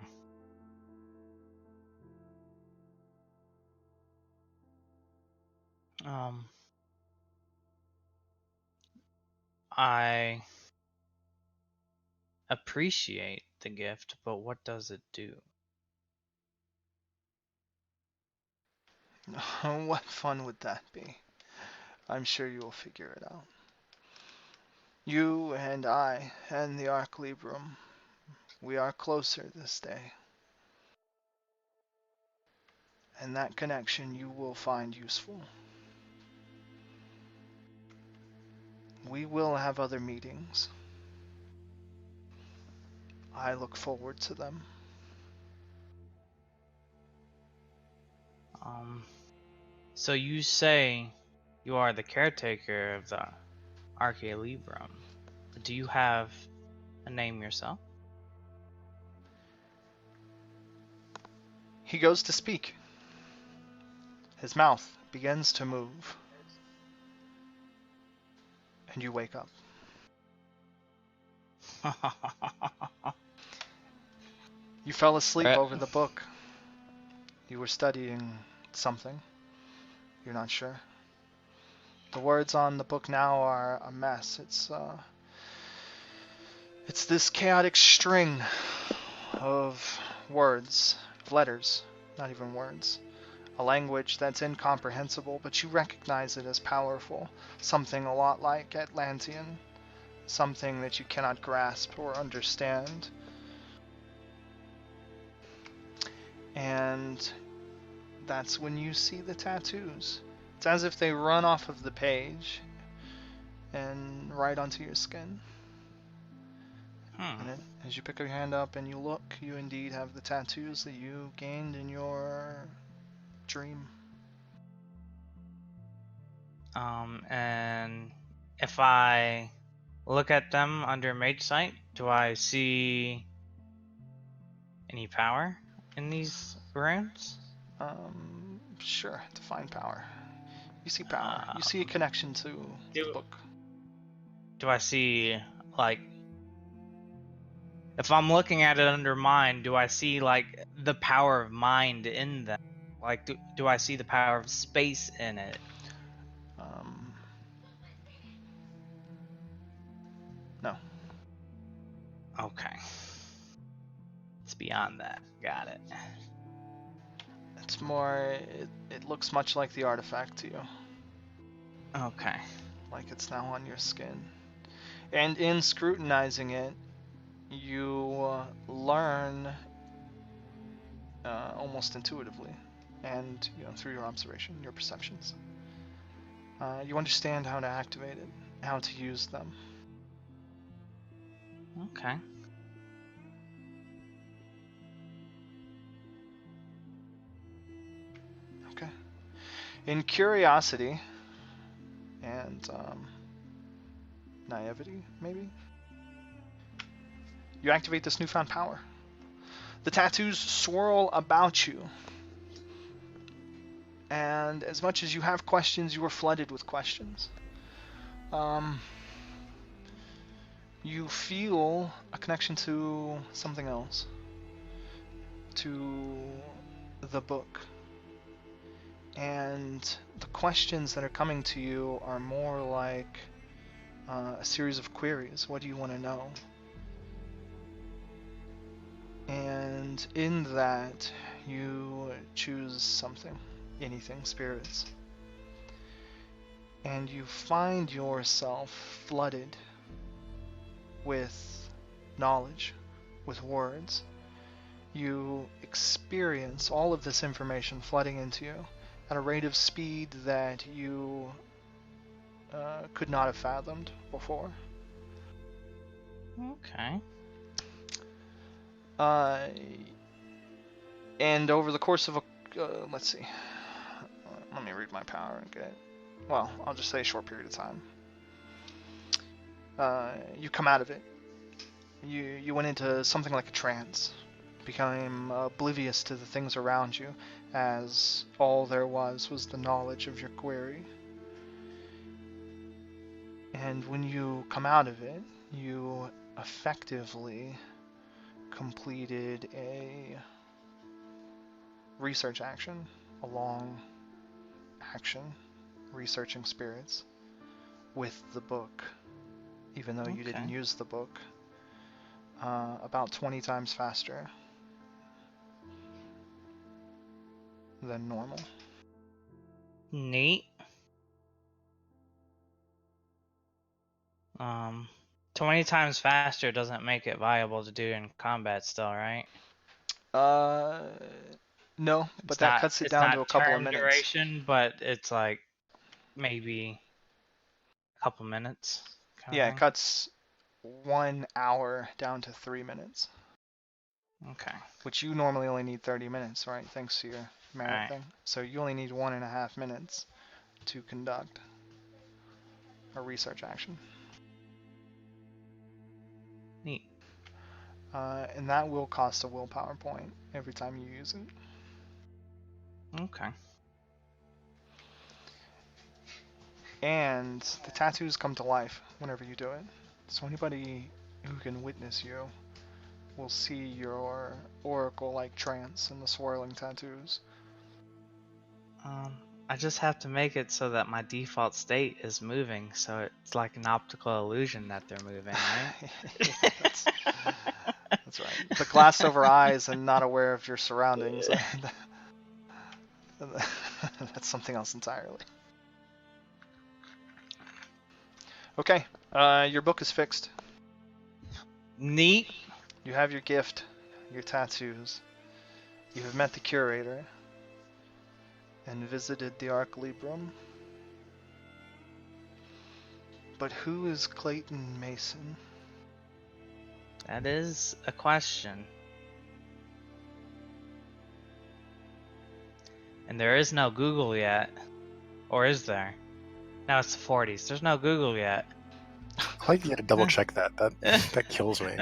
I appreciate the gift, but what does it do? What fun would that be? I'm sure you will figure it out. You and I and the Arclibrum, we are closer this day. And that connection you will find useful. We will have other meetings. I look forward to them. So you say you are the caretaker of the Arcalibrum, but do you have a name yourself? He goes to speak. His mouth begins to move. And you wake up. You fell asleep over the book. You were studying something. You're not sure. The words on the book now are a mess. It's this chaotic string of words, of letters, not even words. A language that's incomprehensible, but you recognize it as powerful. Something a lot like Atlantean. Something that you cannot grasp or understand. And that's when you see the tattoos. It's as if they run off of the page and right onto your skin. And then, as you pick your hand up and you look, you indeed have the tattoos that you gained in your dream. And if I look at them under Mage Sight, do I see any power in these runes? Sure, define power. You see power. You see a connection to the book. Do I see, like, if I'm looking at it under mind, do I see, like, the power of mind in them? Like, do I see the power of space in it? No. Okay. It's beyond that. Got it. It's more, it looks much like the artifact to you. Okay. Like it's now on your skin. And in scrutinizing it, you learn almost intuitively, and through your observation, your perceptions. You understand how to activate it, how to use them. Okay. Okay. In curiosity and naivety, maybe, you activate this newfound power. The tattoos swirl about you. And as much as you have questions, you are flooded with questions. You feel a connection to something else. To the book. And the questions that are coming to you are more like a series of queries. What do you want to know? And in that, you choose something. Anything, spirits. And you find yourself flooded with knowledge, with words. You experience all of this information flooding into you at a rate of speed that you could not have fathomed before. Okay. And over the course of let's see. Let me read my power and get well, I'll just say a short period of time. You come out of it. You went into something like a trance, became oblivious to the things around you, as all there was the knowledge of your query. And when you come out of it, you effectively completed a research action, a long action, researching spirits with the book, even though you didn't Okay. use the book, about 20 times faster than normal. Neat. 20 times faster doesn't make it viable to do in combat still, right? No, but It's that not cuts it it's down to not a couple of turn minutes. duration, but it's like maybe a couple minutes kind of Yeah, it thing. cuts 1 hour down to 3 minutes, Okay. which you normally only need 30 minutes, right? Thanks to your merit Alright. thing. So you only need 1.5 minutes to conduct a research action. Neat. And that will cost a willpower point every time you use it. Okay. And the tattoos come to life whenever you do it. So anybody who can witness you will see your oracle-like trance and the swirling tattoos. I just have to make it so that my default state is moving, so it's like an optical illusion that they're moving, right? Yeah, that's right. The glassed over eyes and not aware of your surroundings. That's something else entirely. Okay, your book is fixed. Neat. You have your gift, your tattoos. You have met the curator and visited the Arc Librum. But who is Clayton Mason? That is a question. And there is no Google yet. Or is there? No, it's the 40s. There's no Google yet. I like you had to double check that. That kills me.